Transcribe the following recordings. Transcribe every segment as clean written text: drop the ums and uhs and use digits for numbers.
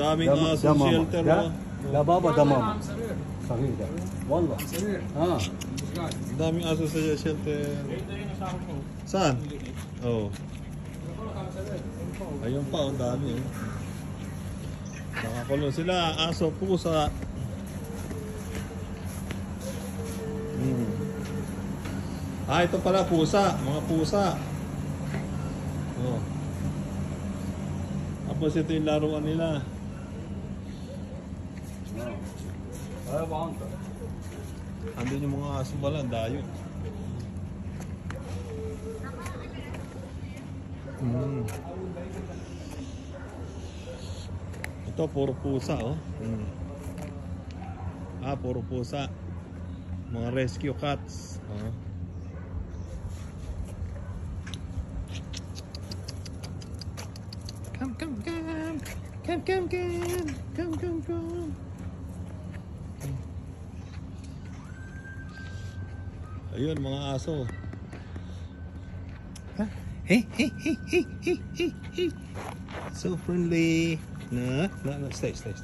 daming aso shelter. لا بابا دمام صغير ده والله daming aso sa shelter. Saan? Oh. Ayun pa, ang dami. Nakakulong sila, aso, pusa. Ito pala pusa, mga pusa. Oh. Tapos ito yung laruan nila. Andun yung mga aso pala, dayo. Ito puro pusa, oh. Puro pusa. Mga rescue cats. Come. Ayun, mga aso. Hey. So friendly. No, stay. Stay.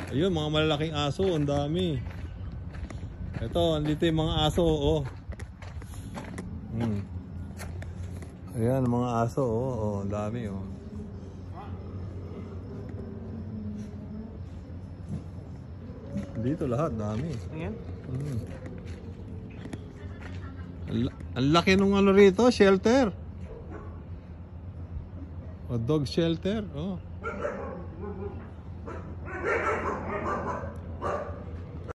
Ayun, mga malalaking aso, ang dami. Ito, andito yung mga aso, oh. Ayan, mga aso, oh, ang dami, oh. Dito lahat, dami. Ayan. Ang laki nung ano rito, shelter. O dog shelter, oh.